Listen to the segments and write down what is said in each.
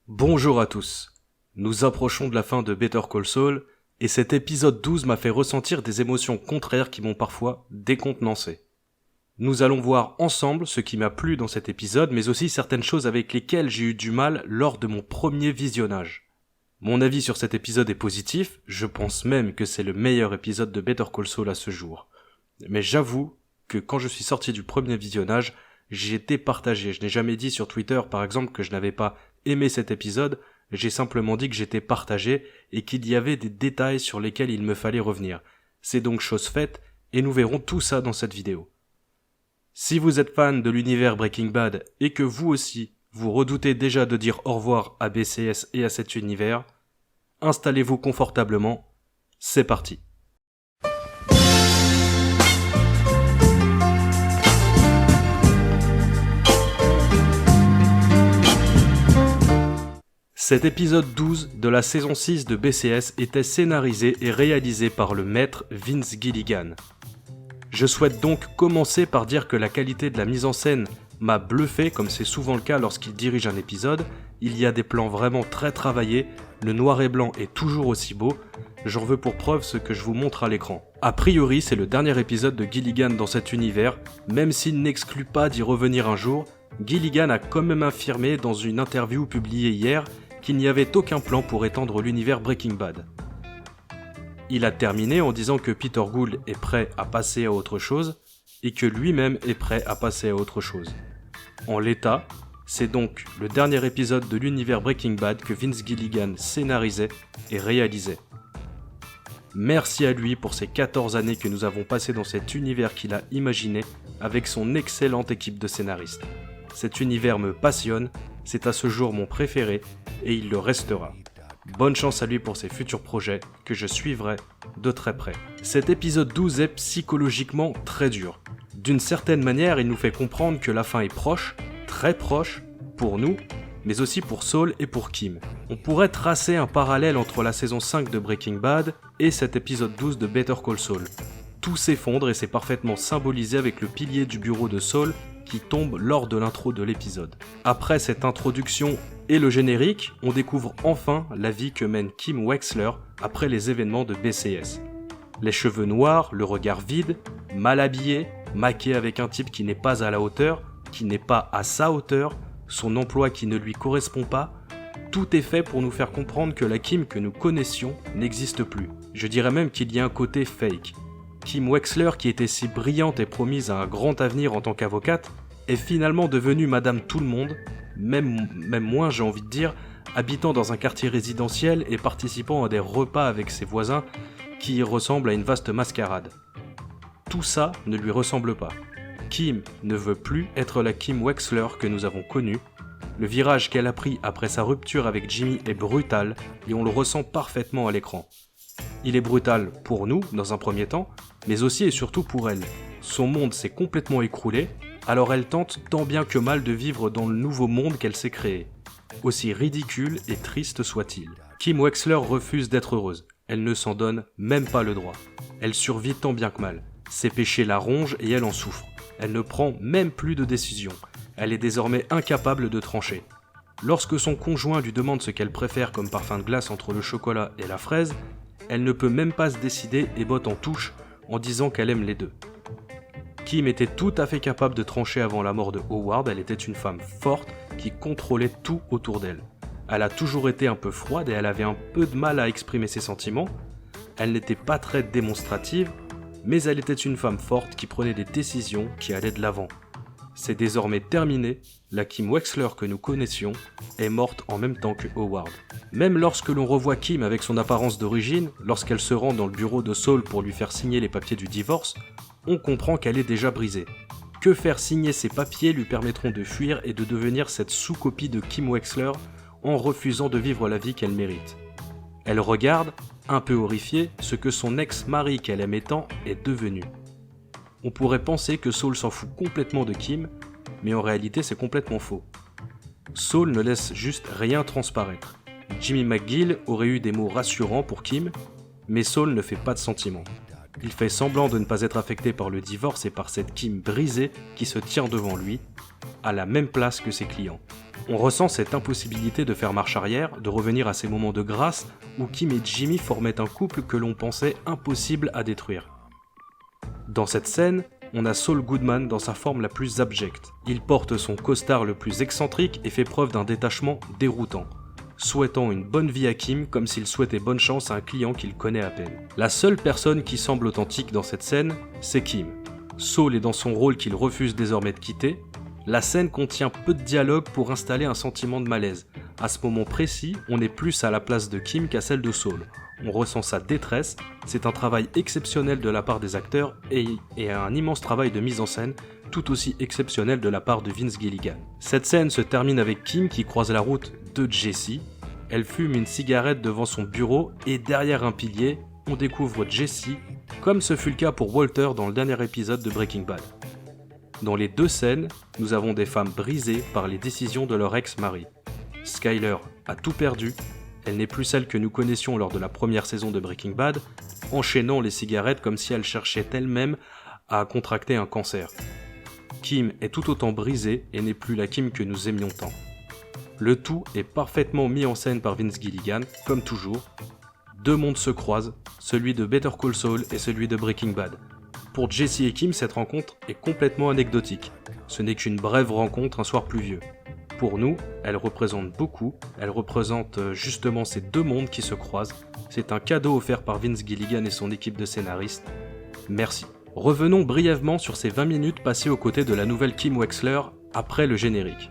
Bonjour à tous. Nous approchons de la fin de Better Call Saul, et cet épisode 12 m'a fait ressentir des émotions contraires qui m'ont parfois décontenancé. Nous allons voir ensemble ce qui m'a plu dans cet épisode, mais aussi certaines choses avec lesquelles j'ai eu du mal lors de mon premier visionnage. Mon avis sur cet épisode est positif, je pense même que c'est le meilleur épisode de Better Call Saul à ce jour. Mais j'avoue que quand je suis sorti du premier visionnage, j'ai été partagé. Je n'ai jamais dit sur Twitter, par exemple, que je n'avais pas aimé cet épisode, j'ai simplement dit que j'étais partagé et qu'il y avait des détails sur lesquels il me fallait revenir. C'est donc chose faite, et nous verrons tout ça dans cette vidéo. Si vous êtes fan de l'univers Breaking Bad et que vous aussi, vous redoutez déjà de dire au revoir à BCS et à cet univers, installez-vous confortablement, c'est parti. Cet épisode 12 de la saison 6 de BCS était scénarisé et réalisé par le maître Vince Gilligan. Je souhaite donc commencer par dire que la qualité de la mise en scène m'a bluffé, comme c'est souvent le cas lorsqu'il dirige un épisode. Il y a des plans vraiment très travaillés, le noir et blanc est toujours aussi beau, j'en veux pour preuve ce que je vous montre à l'écran. A priori, c'est le dernier épisode de Gilligan dans cet univers, même s'il n'exclut pas d'y revenir un jour, Gilligan a quand même affirmé dans une interview publiée hier qu'il n'y avait aucun plan pour étendre l'univers Breaking Bad. Il a terminé en disant que Peter Gould est prêt à passer à autre chose et que lui-même est prêt à passer à autre chose. En l'état, c'est donc le dernier épisode de l'univers Breaking Bad que Vince Gilligan scénarisait et réalisait. Merci à lui pour ces 14 années que nous avons passées dans cet univers qu'il a imaginé avec son excellente équipe de scénaristes. Cet univers me passionne, c'est à ce jour mon préféré et il le restera. Bonne chance à lui pour ses futurs projets que je suivrai de très près. Cet épisode 12 est psychologiquement très dur. D'une certaine manière, il nous fait comprendre que la fin est proche, très proche, pour nous, mais aussi pour Saul et pour Kim. On pourrait tracer un parallèle entre la saison 5 de Breaking Bad et cet épisode 12 de Better Call Saul. Tout s'effondre et c'est parfaitement symbolisé avec le pilier du bureau de Saul qui tombe lors de l'intro de l'épisode. Après cette introduction et le générique, on découvre enfin la vie que mène Kim Wexler après les événements de BCS. Les cheveux noirs, le regard vide, mal habillé, maqué avec un type qui n'est pas à la hauteur, qui n'est pas à sa hauteur, son emploi qui ne lui correspond pas, tout est fait pour nous faire comprendre que la Kim que nous connaissions n'existe plus. Je dirais même qu'il y a un côté fake. Kim Wexler, qui était si brillante et promise à un grand avenir en tant qu'avocate, est finalement devenue Madame Tout-le-Monde, même moins j'ai envie de dire, habitant dans un quartier résidentiel et participant à des repas avec ses voisins qui ressemblent à une vaste mascarade. Tout ça ne lui ressemble pas. Kim ne veut plus être la Kim Wexler que nous avons connue. Le virage qu'elle a pris après sa rupture avec Jimmy est brutal et on le ressent parfaitement à l'écran. Il est brutal pour nous, dans un premier temps, mais aussi et surtout pour elle. Son monde s'est complètement écroulé, alors elle tente tant bien que mal de vivre dans le nouveau monde qu'elle s'est créé. Aussi ridicule et triste soit-il. Kim Wexler refuse d'être heureuse. Elle ne s'en donne même pas le droit. Elle survit tant bien que mal. Ses péchés la rongent et elle en souffre. Elle ne prend même plus de décision. Elle est désormais incapable de trancher. Lorsque son conjoint lui demande ce qu'elle préfère comme parfum de glace entre le chocolat et la fraise, elle ne peut même pas se décider et botte en touche en disant qu'elle aime les deux. Kim était tout à fait capable de trancher avant la mort de Howard, elle était une femme forte qui contrôlait tout autour d'elle. Elle a toujours été un peu froide et elle avait un peu de mal à exprimer ses sentiments. Elle n'était pas très démonstrative, mais elle était une femme forte qui prenait des décisions qui allaient de l'avant. C'est désormais terminé, la Kim Wexler que nous connaissions est morte en même temps que Howard. Même lorsque l'on revoit Kim avec son apparence d'origine, lorsqu'elle se rend dans le bureau de Saul pour lui faire signer les papiers du divorce, on comprend qu'elle est déjà brisée. Que faire signer ces papiers lui permettront de fuir et de devenir cette sous-copie de Kim Wexler en refusant de vivre la vie qu'elle mérite. Elle regarde, un peu horrifiée, ce que son ex-mari qu'elle aimait tant est devenu. On pourrait penser que Saul s'en fout complètement de Kim, mais en réalité c'est complètement faux. Saul ne laisse juste rien transparaître. Jimmy McGill aurait eu des mots rassurants pour Kim, mais Saul ne fait pas de sentiments. Il fait semblant de ne pas être affecté par le divorce et par cette Kim brisée qui se tient devant lui, à la même place que ses clients. On ressent cette impossibilité de faire marche arrière, de revenir à ces moments de grâce où Kim et Jimmy formaient un couple que l'on pensait impossible à détruire. Dans cette scène, on a Saul Goodman dans sa forme la plus abjecte. Il porte son costard le plus excentrique et fait preuve d'un détachement déroutant, souhaitant une bonne vie à Kim comme s'il souhaitait bonne chance à un client qu'il connaît à peine. La seule personne qui semble authentique dans cette scène, c'est Kim. Saul est dans son rôle qu'il refuse désormais de quitter. La scène contient peu de dialogue pour installer un sentiment de malaise. À ce moment précis, on est plus à la place de Kim qu'à celle de Saul. On ressent sa détresse, c'est un travail exceptionnel de la part des acteurs et un immense travail de mise en scène, tout aussi exceptionnel de la part de Vince Gilligan. Cette scène se termine avec Kim qui croise la route de Jessie. Elle fume une cigarette devant son bureau et derrière un pilier, on découvre Jessie, comme ce fut le cas pour Walter dans le dernier épisode de Breaking Bad. Dans les deux scènes, nous avons des femmes brisées par les décisions de leur ex-mari. Skyler a tout perdu, elle n'est plus celle que nous connaissions lors de la première saison de Breaking Bad, enchaînant les cigarettes comme si elle cherchait elle-même à contracter un cancer. Kim est tout autant brisée et n'est plus la Kim que nous aimions tant. Le tout est parfaitement mis en scène par Vince Gilligan, comme toujours. Deux mondes se croisent, celui de Better Call Saul et celui de Breaking Bad. Pour Jesse et Kim, cette rencontre est complètement anecdotique. Ce n'est qu'une brève rencontre un soir pluvieux. Pour nous, elle représente beaucoup, elle représente justement ces deux mondes qui se croisent. C'est un cadeau offert par Vince Gilligan et son équipe de scénaristes. Merci. Revenons brièvement sur ces 20 minutes passées aux côtés de la nouvelle Kim Wexler après le générique.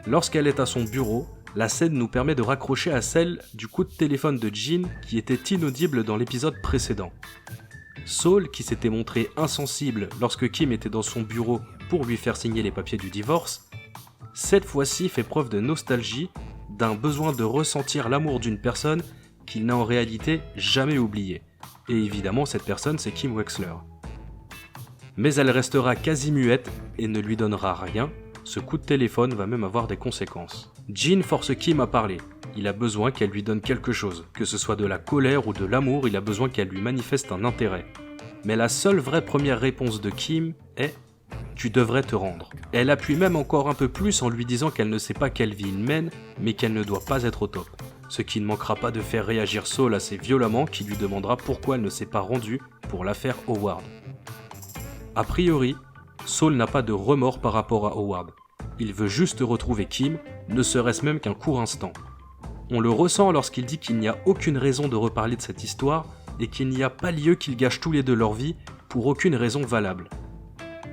Lorsqu'elle est à son bureau, la scène nous permet de raccrocher à celle du coup de téléphone de Gene qui était inaudible dans l'épisode précédent. Saul, qui s'était montré insensible lorsque Kim était dans son bureau pour lui faire signer les papiers du divorce, cette fois-ci fait preuve de nostalgie, d'un besoin de ressentir l'amour d'une personne qu'il n'a en réalité jamais oublié. Et évidemment, cette personne, c'est Kim Wexler. Mais elle restera quasi muette et ne lui donnera rien. Ce coup de téléphone va même avoir des conséquences. Gene force Kim à parler. Il a besoin qu'elle lui donne quelque chose. Que ce soit de la colère ou de l'amour, il a besoin qu'elle lui manifeste un intérêt. Mais la seule vraie première réponse de Kim est « Tu devrais te rendre ». Elle appuie même encore un peu plus en lui disant qu'elle ne sait pas quelle vie il mène, mais qu'elle ne doit pas être au top. Ce qui ne manquera pas de faire réagir Saul assez violemment qui lui demandera pourquoi elle ne s'est pas rendue pour l'affaire Howard. A priori, Saul n'a pas de remords par rapport à Howard. Il veut juste retrouver Kim, ne serait-ce même qu'un court instant. On le ressent lorsqu'il dit qu'il n'y a aucune raison de reparler de cette histoire et qu'il n'y a pas lieu qu'ils gâchent tous les deux leur vie pour aucune raison valable.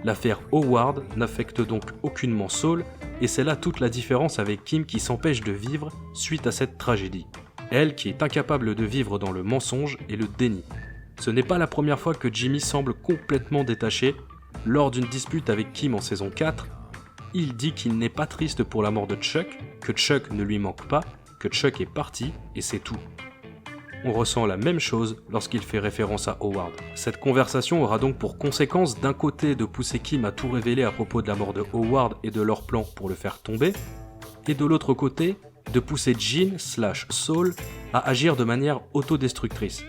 L'affaire Howard n'affecte donc aucunement Saul et c'est là toute la différence avec Kim qui s'empêche de vivre suite à cette tragédie. Elle qui est incapable de vivre dans le mensonge et le déni. Ce n'est pas la première fois que Jimmy semble complètement détaché. Lors d'une dispute avec Kim en saison 4, il dit qu'il n'est pas triste pour la mort de Chuck, que Chuck ne lui manque pas, que Chuck est parti et c'est tout. On ressent la même chose lorsqu'il fait référence à Howard. Cette conversation aura donc pour conséquence d'un côté de pousser Kim à tout révéler à propos de la mort de Howard et de leur plan pour le faire tomber, et de l'autre côté, de pousser Gene/Saul à agir de manière autodestructrice.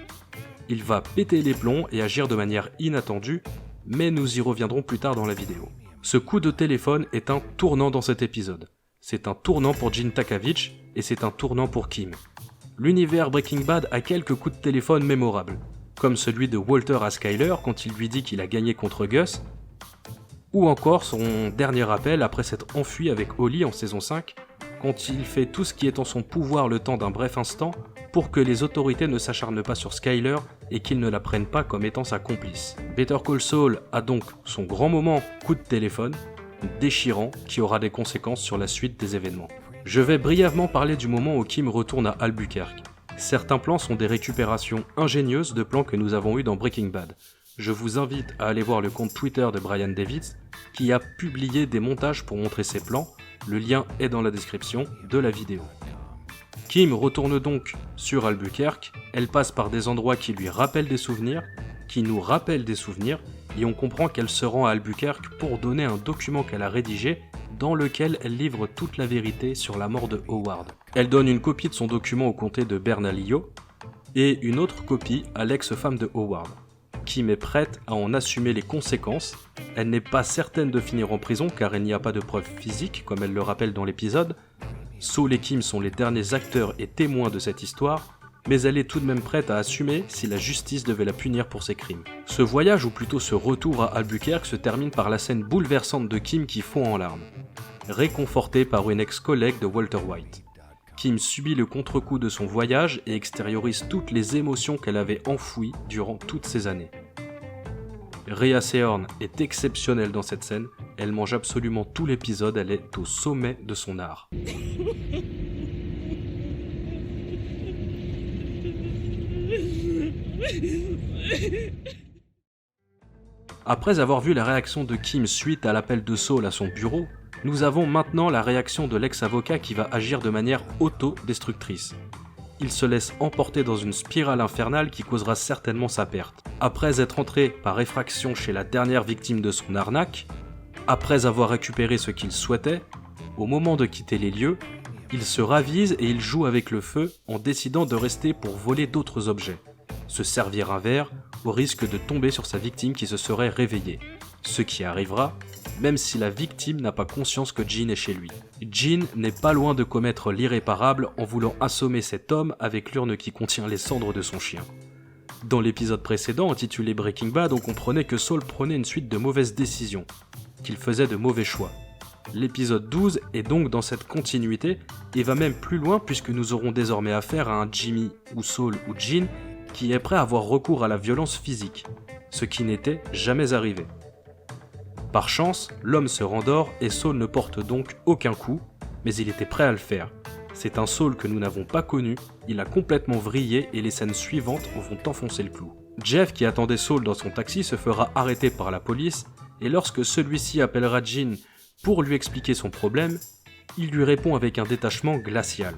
Il va péter les plombs et agir de manière inattendue, mais nous y reviendrons plus tard dans la vidéo. Ce coup de téléphone est un tournant dans cet épisode. C'est un tournant pour Gene Takovich et c'est un tournant pour Kim. L'univers Breaking Bad a quelques coups de téléphone mémorables, comme celui de Walter à Skyler quand il lui dit qu'il a gagné contre Gus, ou encore son dernier appel après s'être enfui avec Holly en saison 5, quand il fait tout ce qui est en son pouvoir le temps d'un bref instant pour que les autorités ne s'acharnent pas sur Skyler et qu'ils ne la prennent pas comme étant sa complice. Better Call Saul a donc son grand moment coup de téléphone, déchirant, qui aura des conséquences sur la suite des événements. Je vais brièvement parler du moment où Kim retourne à Albuquerque. Certains plans sont des récupérations ingénieuses de plans que nous avons eus dans Breaking Bad. Je vous invite à aller voir le compte Twitter de Brian Davids, qui a publié des montages pour montrer ces plans. Le lien est dans la description de la vidéo. Kim retourne donc sur Albuquerque, elle passe par des endroits qui lui rappellent des souvenirs, qui nous rappellent des souvenirs, et on comprend qu'elle se rend à Albuquerque pour donner un document qu'elle a rédigé dans lequel elle livre toute la vérité sur la mort de Howard. Elle donne une copie de son document au comté de Bernalillo et une autre copie à l'ex-femme de Howard. Kim est prête à en assumer les conséquences. Elle n'est pas certaine de finir en prison car il n'y a pas de preuves physiques comme elle le rappelle dans l'épisode, Saul et Kim sont les derniers acteurs et témoins de cette histoire, mais elle est tout de même prête à assumer si la justice devait la punir pour ses crimes. Ce voyage, ou plutôt ce retour à Albuquerque, se termine par la scène bouleversante de Kim qui fond en larmes, réconfortée par une ex-collègue de Walter White. Kim subit le contre-coup de son voyage et extériorise toutes les émotions qu'elle avait enfouies durant toutes ces années. Rhea Seehorn est exceptionnelle dans cette scène, elle mange absolument tout l'épisode, elle est au sommet de son art. Après avoir vu la réaction de Kim suite à l'appel de Saul à son bureau, nous avons maintenant la réaction de l'ex-avocat qui va agir de manière auto-destructrice. Il se laisse emporter dans une spirale infernale qui causera certainement sa perte. Après être entré par effraction chez la dernière victime de son arnaque, après avoir récupéré ce qu'il souhaitait, au moment de quitter les lieux, il se ravise et il joue avec le feu en décidant de rester pour voler d'autres objets, se servir un verre au risque de tomber sur sa victime qui se serait réveillée. Ce qui arrivera, même si la victime n'a pas conscience que Gene est chez lui. Gene n'est pas loin de commettre l'irréparable en voulant assommer cet homme avec l'urne qui contient les cendres de son chien. Dans l'épisode précédent, intitulé Breaking Bad, on comprenait que Saul prenait une suite de mauvaises décisions, qu'il faisait de mauvais choix. L'épisode 12 est donc dans cette continuité et va même plus loin puisque nous aurons désormais affaire à un Jimmy ou Saul ou Gene qui est prêt à avoir recours à la violence physique, ce qui n'était jamais arrivé. Par chance, l'homme se rendort et Saul ne porte donc aucun coup, mais il était prêt à le faire. C'est un Saul que nous n'avons pas connu, il a complètement vrillé et les scènes suivantes vont enfoncer le clou. Jeff, qui attendait Saul dans son taxi, se fera arrêter par la police et lorsque celui-ci appellera Gene pour lui expliquer son problème, il lui répond avec un détachement glacial.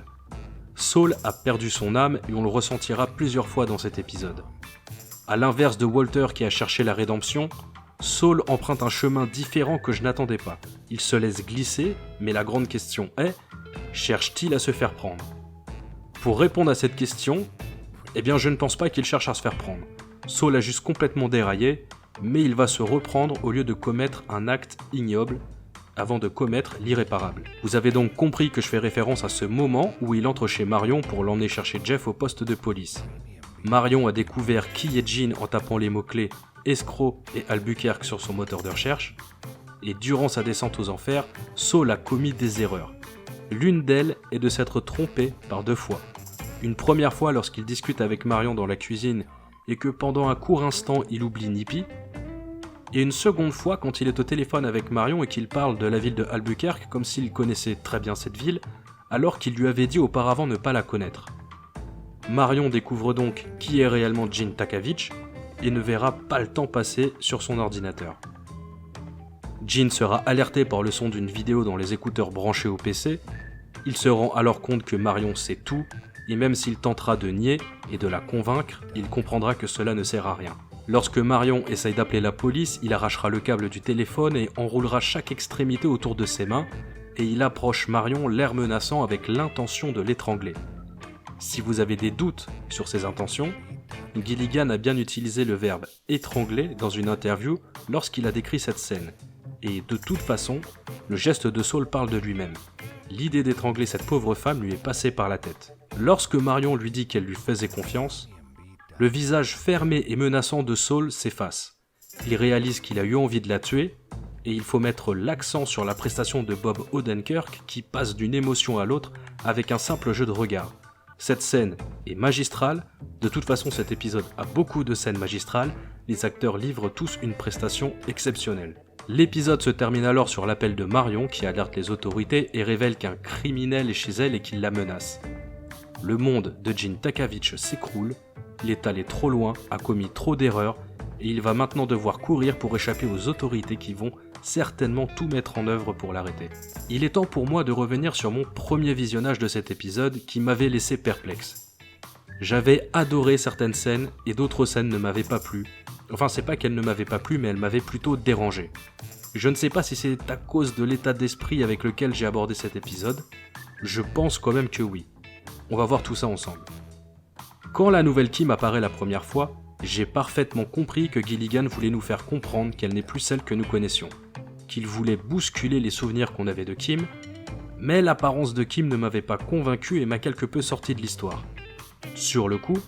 Saul a perdu son âme et on le ressentira plusieurs fois dans cet épisode. À l'inverse de Walter qui a cherché la rédemption, Saul emprunte un chemin différent que je n'attendais pas. Il se laisse glisser, mais la grande question est, cherche-t-il à se faire prendre ? Pour répondre à cette question, je ne pense pas qu'il cherche à se faire prendre. Saul a juste complètement déraillé, mais il va se reprendre au lieu de commettre un acte ignoble avant de commettre l'irréparable. Vous avez donc compris que je fais référence à ce moment où il entre chez Marion pour l'emmener chercher Jeff au poste de police. Marion a découvert qui est Gene en tapant les mots-clés escroc et Albuquerque sur son moteur de recherche, et durant sa descente aux enfers, Saul a commis des erreurs. L'une d'elles est de s'être trompé par 2 fois. Une première fois lorsqu'il discute avec Marion dans la cuisine et que pendant un court instant il oublie Nippy, et une seconde fois quand il est au téléphone avec Marion et qu'il parle de la ville de Albuquerque comme s'il connaissait très bien cette ville, alors qu'il lui avait dit auparavant ne pas la connaître. Marion découvre donc qui est réellement Gene Takovich, et ne verra pas le temps passer sur son ordinateur. Gene sera alerté par le son d'une vidéo dans les écouteurs branchés au PC, il se rend alors compte que Marion sait tout, et même s'il tentera de nier et de la convaincre, il comprendra que cela ne sert à rien. Lorsque Marion essaye d'appeler la police, il arrachera le câble du téléphone et enroulera chaque extrémité autour de ses mains, et il approche Marion l'air menaçant avec l'intention de l'étrangler. Si vous avez des doutes sur ses intentions, Gilligan a bien utilisé le verbe « étrangler » dans une interview lorsqu'il a décrit cette scène. Et de toute façon, le geste de Saul parle de lui-même. L'idée d'étrangler cette pauvre femme lui est passée par la tête. Lorsque Marion lui dit qu'elle lui faisait confiance, le visage fermé et menaçant de Saul s'efface. Il réalise qu'il a eu envie de la tuer, et il faut mettre l'accent sur la prestation de Bob Odenkirk qui passe d'une émotion à l'autre avec un simple jeu de regard. Cette scène est magistrale, de toute façon cet épisode a beaucoup de scènes magistrales, les acteurs livrent tous une prestation exceptionnelle. L'épisode se termine alors sur l'appel de Marion qui alerte les autorités et révèle qu'un criminel est chez elle et qu'il la menace. Le monde de Gene Takovich s'écroule, il est allé trop loin, a commis trop d'erreurs et il va maintenant devoir courir pour échapper aux autorités qui vont certainement tout mettre en œuvre pour l'arrêter. Il est temps pour moi de revenir sur mon premier visionnage de cet épisode qui m'avait laissé perplexe. J'avais adoré certaines scènes et d'autres scènes ne m'avaient pas plu. Enfin, c'est pas qu'elles ne m'avaient pas plu, mais elles m'avaient plutôt dérangé. Je ne sais pas si c'est à cause de l'état d'esprit avec lequel j'ai abordé cet épisode. Je pense quand même que oui. On va voir tout ça ensemble. Quand la nouvelle Kim apparaît la première fois, j'ai parfaitement compris que Gilligan voulait nous faire comprendre qu'elle n'est plus celle que nous connaissions, qu'il voulait bousculer les souvenirs qu'on avait de Kim, Mais l'apparence de Kim ne m'avait pas convaincu et m'a quelque peu sorti de l'histoire. Sur le coup,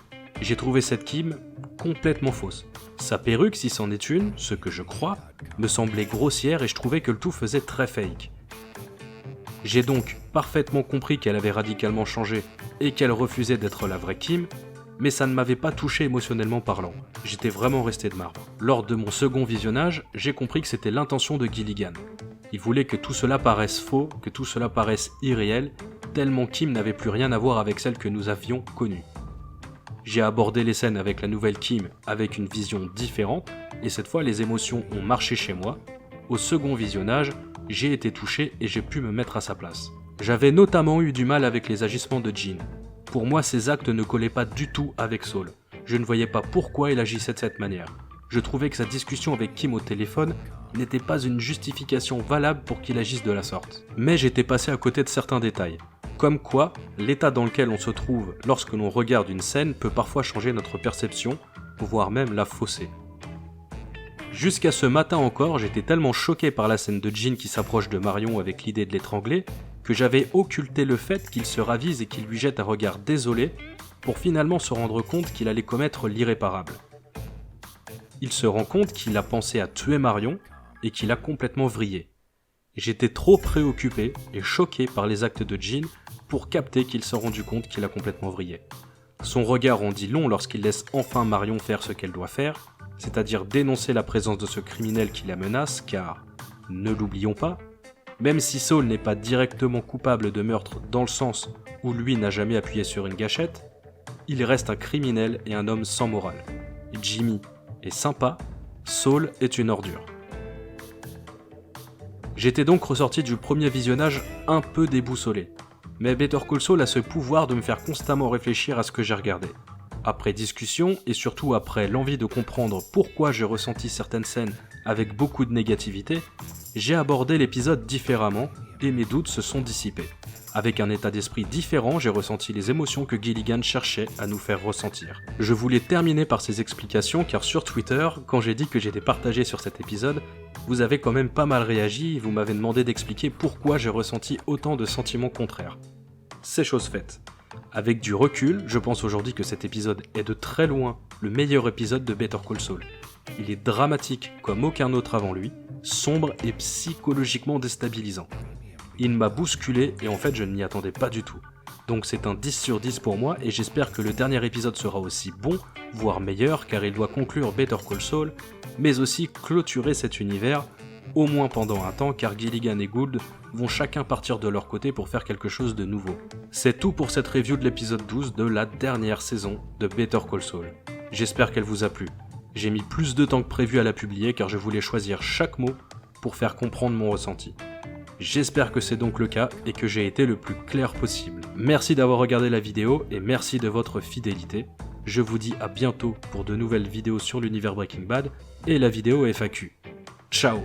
j'ai trouvé cette Kim complètement fausse. Sa perruque, si c'en est une, ce que je crois, me semblait grossière et je trouvais que le tout faisait très fake. J'ai donc parfaitement compris qu'elle avait radicalement changé et qu'elle refusait d'être la vraie Kim, mais ça ne m'avait pas touché émotionnellement parlant. J'étais vraiment resté de marbre. Lors de mon second visionnage, j'ai compris que c'était l'intention de Gilligan. Il voulait que tout cela paraisse faux, que tout cela paraisse irréel, tellement Kim n'avait plus rien à voir avec celle que nous avions connue. J'ai abordé les scènes avec la nouvelle Kim avec une vision différente, et cette fois les émotions ont marché chez moi. Au second visionnage, j'ai été touché et j'ai pu me mettre à sa place. J'avais notamment eu du mal avec les agissements de Jin. Pour moi, ses actes ne collaient pas du tout avec Saul. Je ne voyais pas pourquoi il agissait de cette manière. Je trouvais que sa discussion avec Kim au téléphone n'était pas une justification valable pour qu'il agisse de la sorte. Mais j'étais passé à côté de certains détails. Comme quoi, l'état dans lequel on se trouve lorsque l'on regarde une scène peut parfois changer notre perception, voire même la fausser. Jusqu'à ce matin encore, j'étais tellement choqué par la scène de Jin qui s'approche de Marion avec l'idée de l'étrangler, que j'avais occulté le fait qu'il se ravise et qu'il lui jette un regard désolé, pour finalement se rendre compte qu'il allait commettre l'irréparable. Il se rend compte qu'il a pensé à tuer Marion, et qu'il a complètement vrillé. J'étais trop préoccupé et choqué par les actes de Jin pour capter qu'il s'est rendu compte qu'il a complètement vrillé. Son regard en dit long lorsqu'il laisse enfin Marion faire ce qu'elle doit faire, c'est-à-dire dénoncer la présence de ce criminel qui la menace, car, ne l'oublions pas, même si Saul n'est pas directement coupable de meurtre dans le sens où lui n'a jamais appuyé sur une gâchette, il reste un criminel et un homme sans morale. Jimmy est sympa, Saul est une ordure. J'étais donc ressorti du premier visionnage un peu déboussolé, mais Better Call Saul a ce pouvoir de me faire constamment réfléchir à ce que j'ai regardé. Après discussion, et surtout après l'envie de comprendre pourquoi j'ai ressenti certaines scènes avec beaucoup de négativité, j'ai abordé l'épisode différemment et mes doutes se sont dissipés. Avec un état d'esprit différent, j'ai ressenti les émotions que Gilligan cherchait à nous faire ressentir. Je voulais terminer par ces explications car sur Twitter, quand j'ai dit que j'étais partagé sur cet épisode, vous avez quand même pas mal réagi et vous m'avez demandé d'expliquer pourquoi j'ai ressenti autant de sentiments contraires. C'est chose faite. Avec du recul, je pense aujourd'hui que cet épisode est de très loin le meilleur épisode de Better Call Saul. Il est dramatique comme aucun autre avant lui, sombre et psychologiquement déstabilisant. Il m'a bousculé et en fait je ne m'y attendais pas du tout. Donc c'est un 10 sur 10 pour moi et j'espère que le dernier épisode sera aussi bon, voire meilleur car il doit conclure Better Call Saul, mais aussi clôturer cet univers, au moins pendant un temps car Gilligan et Gould vont chacun partir de leur côté pour faire quelque chose de nouveau. C'est tout pour cette review de l'épisode 12 de la dernière saison de Better Call Saul. J'espère qu'elle vous a plu. J'ai mis plus de temps que prévu à la publier car je voulais choisir chaque mot pour faire comprendre mon ressenti. J'espère que c'est donc le cas et que j'ai été le plus clair possible. Merci d'avoir regardé la vidéo et merci de votre fidélité. Je vous dis à bientôt pour de nouvelles vidéos sur l'univers Breaking Bad et la vidéo FAQ. Ciao!